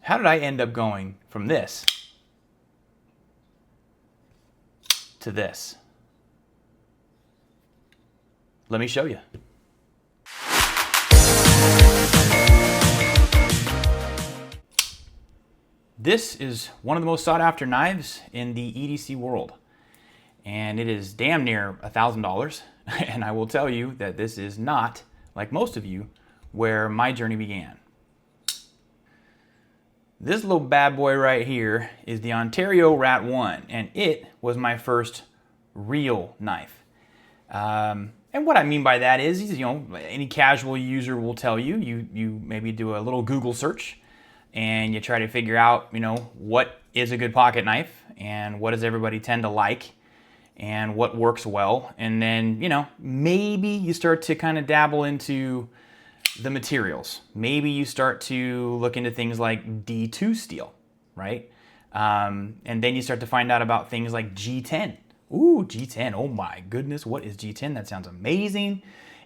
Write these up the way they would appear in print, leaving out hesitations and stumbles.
how did I end up going from this to this? Let me show you. This is one of the most sought after knives in the EDC world, and it is damn near $1,000. And I will tell you that this is not, like most of you, where my journey began. This little bad boy right here is the Ontario Rat 1, and it was my first real knife. And what I mean by that is, you know, any casual user will tell you, you maybe do a little Google search and you try to figure out, you know, what is a good pocket knife and what does everybody tend to like and what works well. And then, you know, maybe you start to kind of dabble into the materials. Maybe you start to look into things like D2 steel, right? And then you start to find out about things like G10. Ooh, G10, oh my goodness, what is G10? That sounds amazing.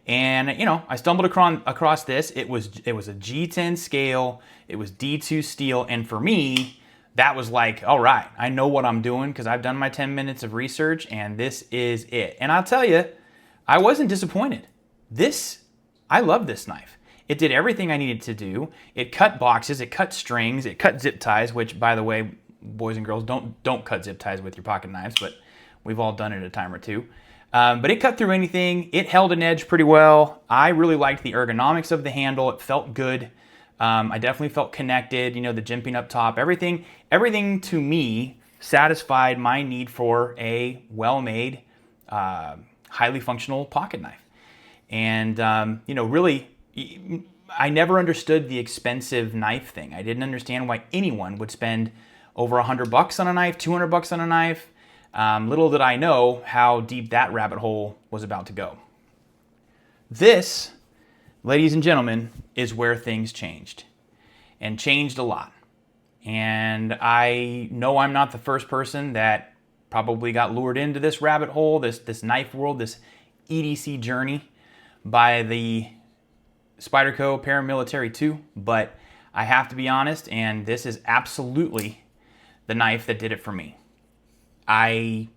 And, you know, I stumbled across this. It was a G10 scale, it was D2 steel, and for me, that was like, all right, I know what I'm doing because I've done my 10 minutes of research, and this is it. And I'll tell you, I wasn't disappointed. I love this knife. It did everything I needed to do. It cut boxes, it cut strings, it cut zip ties, which, by the way, boys and girls, don't cut zip ties with your pocket knives, but we've all done it a time or two. But it cut through anything. It held an edge pretty well. I really liked the ergonomics of the handle. It felt good. I definitely felt connected. You know, the jimping up top, everything to me satisfied my need for a well-made, highly functional pocket knife. And, you know, really, I never understood the expensive knife thing. I didn't understand why anyone would spend over $100 on a knife, $200 on a knife. Little did I know how deep that rabbit hole was about to go. This, ladies and gentlemen, is where things changed, and changed a lot. And I know I'm not the first person that probably got lured into this rabbit hole, this knife world, this EDC journey by the Spyderco Paramilitary 2, but I have to be honest, and this is absolutely the knife that did it for me. I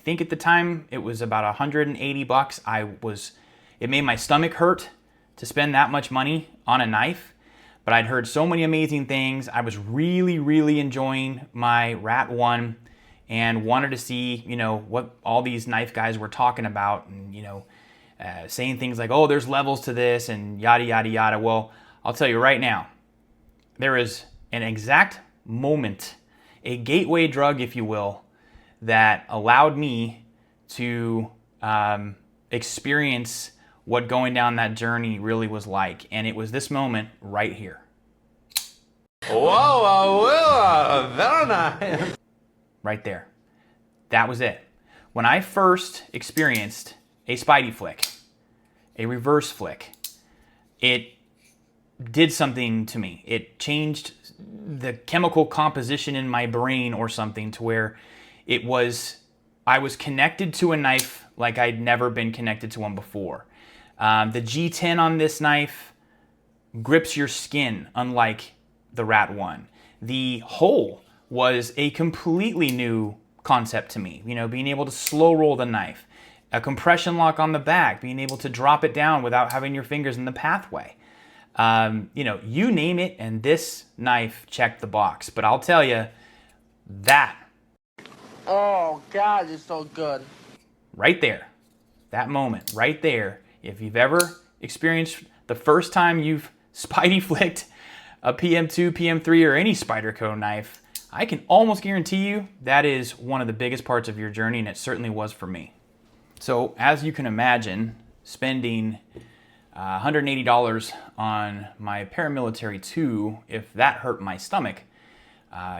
think at the time it was about $180. It made my stomach hurt to spend that much money on a knife, but I'd heard so many amazing things. I was really, really enjoying my Rat 1 and wanted to see, you know, what all these knife guys were talking about, and, you know, saying things like, oh, there's levels to this and yada, yada, yada. Well, I'll tell you right now, there is an exact moment, a gateway drug, if you will, that allowed me to experience what going down that journey really was like. And it was this moment right here. Whoa, very nice. Right there. That was it. When I first experienced a Spidey flick, a reverse flick, it did something to me. It changed the chemical composition in my brain or something to where I was connected to a knife like I'd never been connected to one before. The G10 on this knife grips your skin, unlike the Rat 1. The hole was a completely new concept to me. You know, being able to slow roll the knife, a compression lock on the back, being able to drop it down without having your fingers in the pathway. You know, you name it, and this knife checked the box. But I'll tell you, that. Oh, God, it's so good. Right there, that moment, right there. If you've ever experienced the first time you've Spidey flicked a PM2, PM3, or any Spyderco knife, I can almost guarantee you that is one of the biggest parts of your journey, and it certainly was for me. So, as you can imagine, spending $180 on my Paramilitary 2, if that hurt my stomach,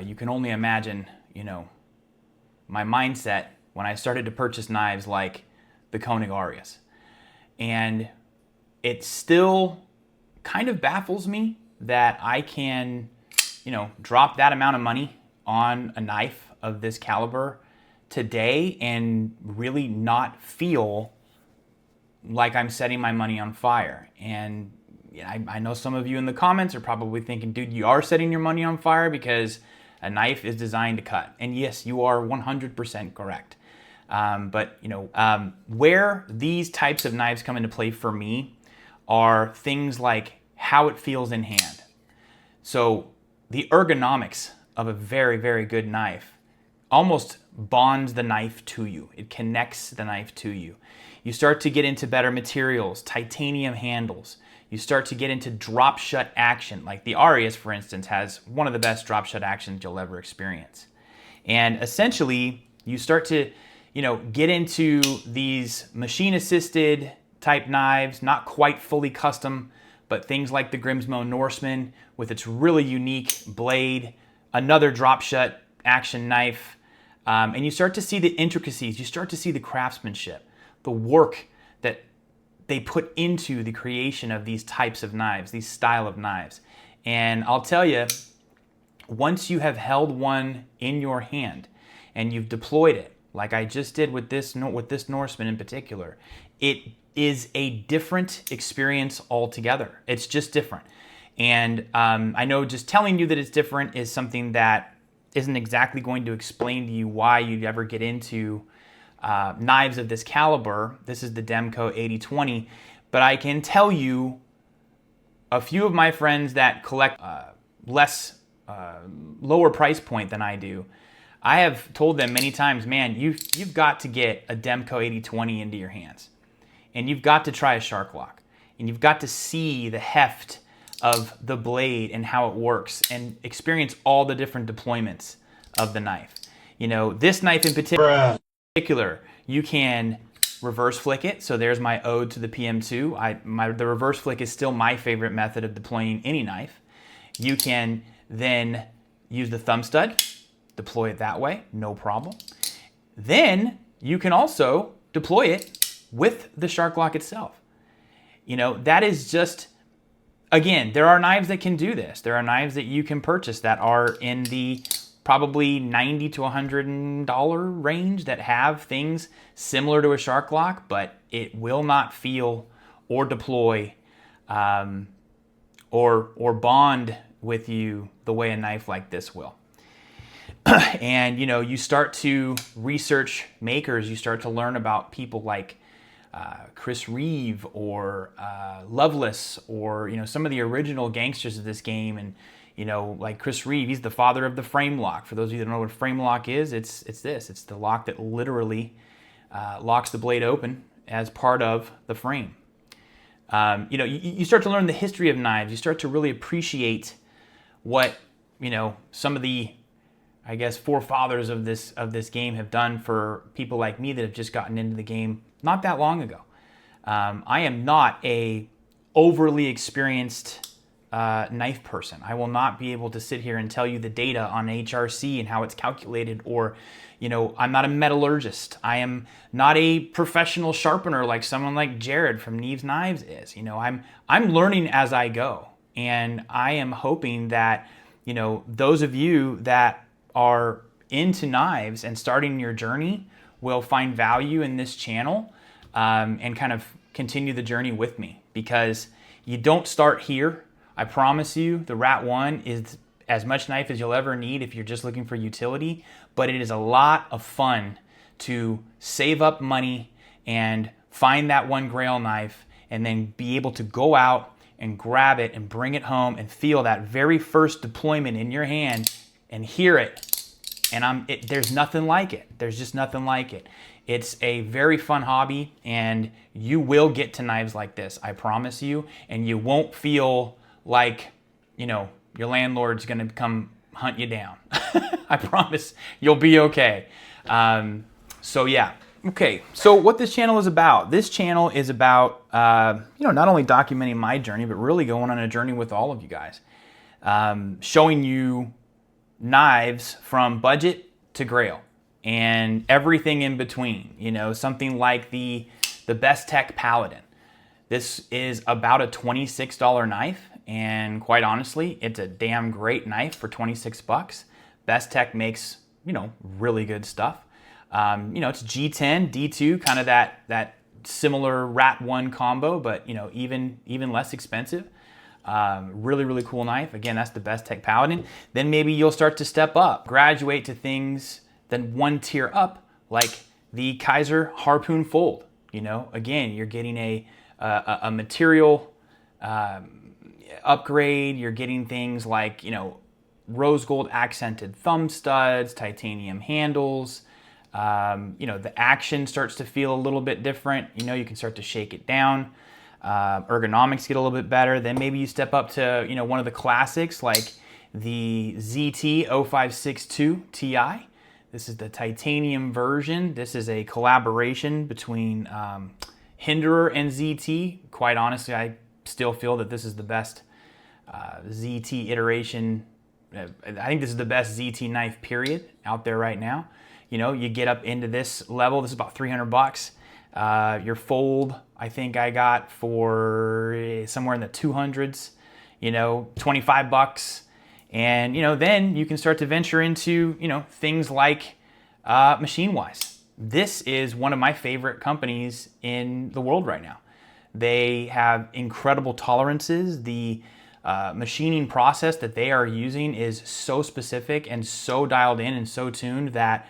you can only imagine, you know, my mindset when I started to purchase knives like the Koenig Arius. And it still kind of baffles me that I can, you know, drop that amount of money on a knife of this caliber today and really not feel like I'm setting my money on fire. And, I know some of you in the comments are probably thinking, dude, you are setting your money on fire because a knife is designed to cut. And yes, you are 100% correct. But where these types of knives come into play for me are things like how it feels in hand. So the ergonomics of a very, very good knife almost bonds the knife to you. It connects the knife to you. You start to get into better materials, titanium handles. You start to get into drop shut action. Like the Arius, for instance, has one of the best drop shut actions you'll ever experience. And essentially, you start to, get into these machine assisted type knives, not quite fully custom, but things like the Grimsmo Norseman with its really unique blade, another drop shut action knife, and you start to see the intricacies, you start to see the craftsmanship, the work that they put into the creation of these types of knives, these style of knives. And I'll tell you, once you have held one in your hand and you've deployed it, like I just did with this Norseman in particular, it is a different experience altogether. It's just different. And I know just telling you that it's different is something that isn't exactly going to explain to you why you'd ever get into knives of this caliber. This is the Demco 8020, but I can tell you a few of my friends that collect lower price point than I do. I have told them many times, man, you've got to get a Demco 8020 into your hands, and you've got to try a shark lock, and you've got to see the heft of the blade and how it works, and experience all the different deployments of the knife. This knife in particular, you can reverse flick it. So there's my ode to the PM2. The reverse flick is still my favorite method of deploying any knife. You can then use the thumb stud, deploy it that way, no problem. Then you can also deploy it with the shark lock itself. That is just, again, there are knives that can do this. There are knives that you can purchase that are in the probably $90 to $100 range that have things similar to a shark lock, but it will not feel or deploy or bond with you the way a knife like this will. And you start to research makers. You start to learn about people like Chris Reeve or Loveless, or some of the original gangsters of this game. And like Chris Reeve, he's the father of the frame lock. For those of you that don't know what frame lock is, it's the lock that literally locks the blade open as part of the frame. You start to learn the history of knives. You start to really appreciate what some of the, I guess, forefathers of this game have done for people like me that have just gotten into the game not that long ago. I am not a overly experienced knife person. I will not be able to sit here and tell you the data on HRC and how it's calculated, or I'm not a metallurgist. I am not a professional sharpener like someone like Jared from Neves Knives is. I'm learning as I go, and I am hoping that those of you that are into knives and starting your journey will find value in this channel, and kind of continue the journey with me, because you don't start here. I promise you, the Rat 1 is as much knife as you'll ever need if you're just looking for utility, but it is a lot of fun to save up money and find that one Grail knife, and then be able to go out and grab it and bring it home and feel that very first deployment in your hand and hear it. And there's nothing like it. There's just nothing like it. It's a very fun hobby, and you will get to knives like this, I promise you, and you won't feel like, your landlord's gonna come hunt you down. I promise you'll be okay. So yeah. Okay, so what this channel is about. This channel is about, not only documenting my journey, but really going on a journey with all of you guys. Showing you knives from budget to Grail and everything in between. Something like the Best Tech Paladin. This is about a $26 knife, and quite honestly, it's a damn great knife for 26 bucks. Best Tech makes, really good stuff. It's G10, D2, kind of that similar Rat 1 combo, but even less expensive. Really, really cool knife. Again, that's the Best Tech Paladin. Then maybe you'll start to step up, graduate to things then one tier up, like the Kaiser Harpoon Fold. You know, again, you're getting a material upgrade. You're getting things like, you know, rose gold accented thumb studs, titanium handles. You know, the action starts to feel a little bit different. You know, you can start to shake it down. Ergonomics get a little bit better. Then maybe you step up to, you know, one of the classics like the ZT 0562 Ti. This is the titanium version. This is a collaboration between Hinderer and ZT. Quite honestly, I still feel that this is the best ZT iteration. I think this is the best ZT knife period out there right now. You know, you get up into this level. This is about 300 bucks. Your fold, I think I got for somewhere in the 200s, you know, 25 bucks. And, you know, then you can start to venture into, you know, things like Machine-Wise. This is one of my favorite companies in the world right now. They have incredible tolerances. The machining process that they are using is so specific and so dialed in and so tuned that,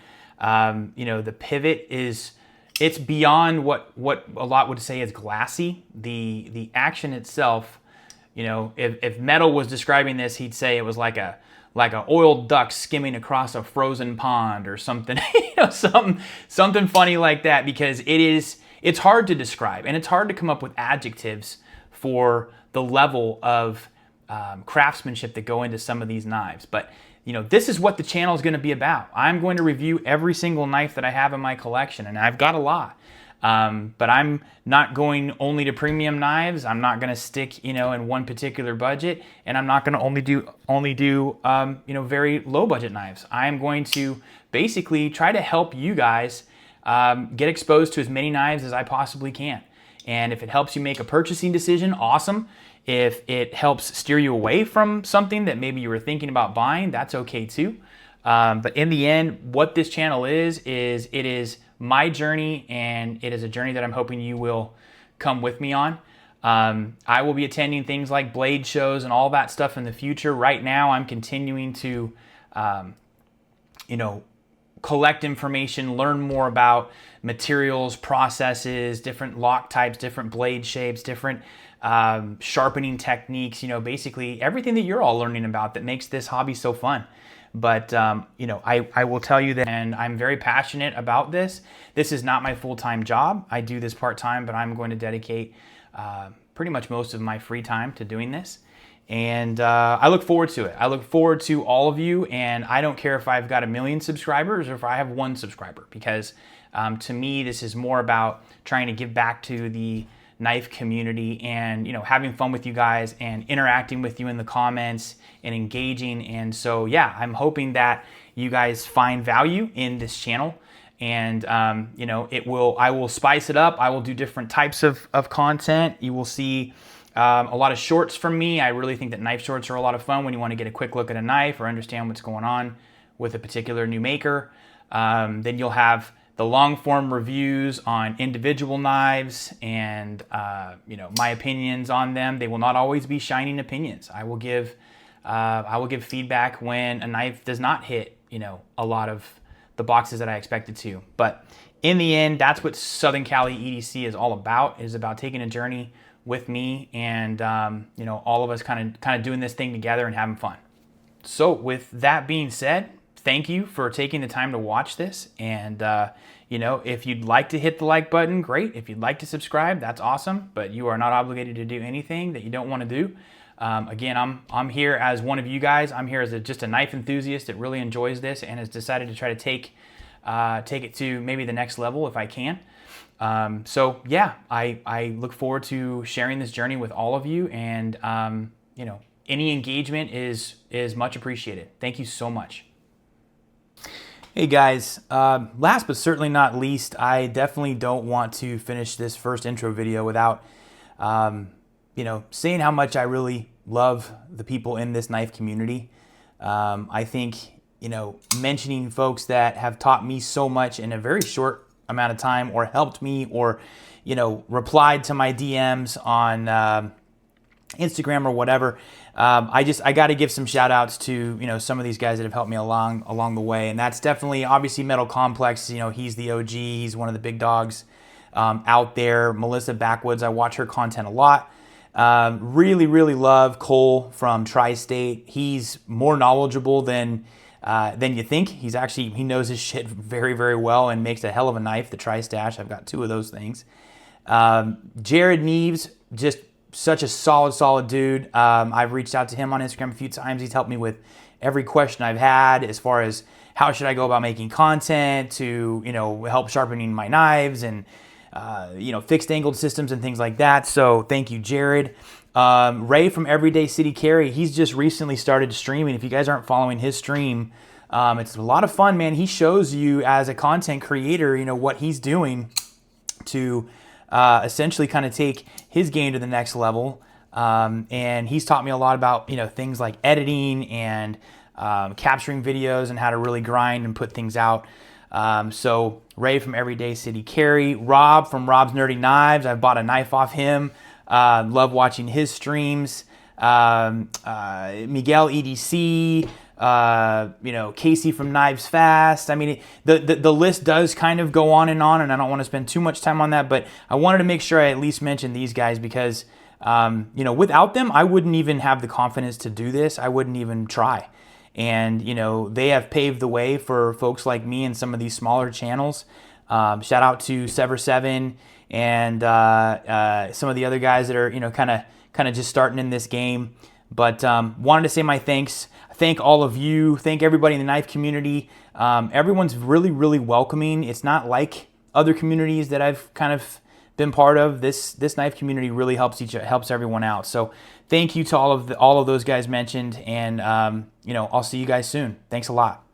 you know, the pivot is, it's beyond what a lot would say is glassy. The action itself, you know, if Metal was describing this, he'd say it was like a oiled duck skimming across a frozen pond or something, you know, something funny like that, because it's hard to describe and it's hard to come up with adjectives for the level of craftsmanship that go into some of these knives. But you know, this is what the channel is going to be about. I'm going to review every single knife that I have in my collection, and I've got a lot. But I'm not going only to premium knives. I'm not going to stick, you know, in one particular budget, and I'm not going to only do you know, very low budget knives. I am going to basically try to help you guys get exposed to as many knives as I possibly can. And if it helps you make a purchasing decision, awesome. If it helps steer you away from something that maybe you were thinking about buying, that's okay too. But in the end, what this channel is it is my journey, and it is a journey that I'm hoping you will come with me on. I will be attending things like blade shows and all that stuff in the future. Right now, I'm continuing to, you know, collect information, learn more about materials, processes, different lock types, different blade shapes, different sharpening techniques, you know, basically everything that you're all learning about that makes this hobby so fun. But, you know, I will tell you that, and I'm very passionate about this. This is not my full-time job. I do this part-time, but I'm going to dedicate pretty much most of my free time to doing this. And I look forward to it. I look forward to all of you, and I don't care if I've got 1 million subscribers or if I have 1 subscriber, because to me, this is more about trying to give back to the knife community and, you know, having fun with you guys and interacting with you in the comments and engaging. And so, yeah, I'm hoping that you guys find value in this channel. And, you know, I will spice it up. I will do different types of content. You will see a lot of shorts from me. I really think that knife shorts are a lot of fun when you want to get a quick look at a knife or understand what's going on with a particular new maker. Then you'll have the long form reviews on individual knives and, you know, my opinions on them. They will not always be shining opinions. I will give feedback when a knife does not hit, you know, a lot of the boxes that I expected to. But in the end, that's what Southern Cali EDC is all about. It is about taking a journey with me and, you know, all of us kind of doing this thing together and having fun. So with that being said, thank you for taking the time to watch this. And, you know, if you'd like to hit the like button, great. If you'd like to subscribe, that's awesome. But you are not obligated to do anything that you don't want to do. Again, I'm here as one of you guys. I'm here as just a knife enthusiast that really enjoys this and has decided to try to take it to maybe the next level if I can. So yeah, I look forward to sharing this journey with all of you, and you know, any engagement is much appreciated. Thank you so much. Hey guys, last but certainly not least, I definitely don't want to finish this first intro video without you know, saying how much I really love the people in this knife community. I think, you know, mentioning folks that have taught me so much in a very short amount of time, or helped me, or, you know, replied to my DMs on Instagram or whatever. I got to give some shout outs to, some of these guys that have helped me along the way. And that's definitely, obviously, Metal Complex. He's the OG. He's one of the big dogs out there. Melissa Backwoods, I watch her content a lot. Really, really love Cole from Tri-State. He's more knowledgeable than you think. He knows his shit very, very well and makes a hell of a knife, the Tri-Stash. I've got 2 of those things. Jared Neves, just such a solid dude. I've reached out to him on Instagram a few times. He's helped me with every question I've had as far as how should I go about making content to, help sharpening my knives and, fixed angled systems and things like that. So thank you, Jared. Ray from Everyday City Carry, he's just recently started streaming. If you guys aren't following his stream, it's a lot of fun, man. He shows you as a content creator, what he's doing to essentially kind of take his game to the next level. And he's taught me a lot about, things like editing and capturing videos and how to really grind and put things out. So Ray from Everyday City Carry, Rob from Rob's Nerdy Knives. I've bought a knife off him. Love watching his streams. Miguel EDC, Casey from Knives Fast. I mean, the list does kind of go on, and I don't want to spend too much time on that, but I wanted to make sure I at least mention these guys because, without them, I wouldn't even have the confidence to do this. I wouldn't even try. And, they have paved the way for folks like me and some of these smaller channels. Shout out to Sever7 and some of the other guys that are, kind of just starting in this game. But wanted to say my thanks. Thank all of you. Thank everybody in the knife community. Everyone's really, really welcoming. It's not like other communities that I've kind of been part of. This knife community really helps everyone out. So thank you to all of those guys mentioned, and I'll see you guys soon. Thanks a lot.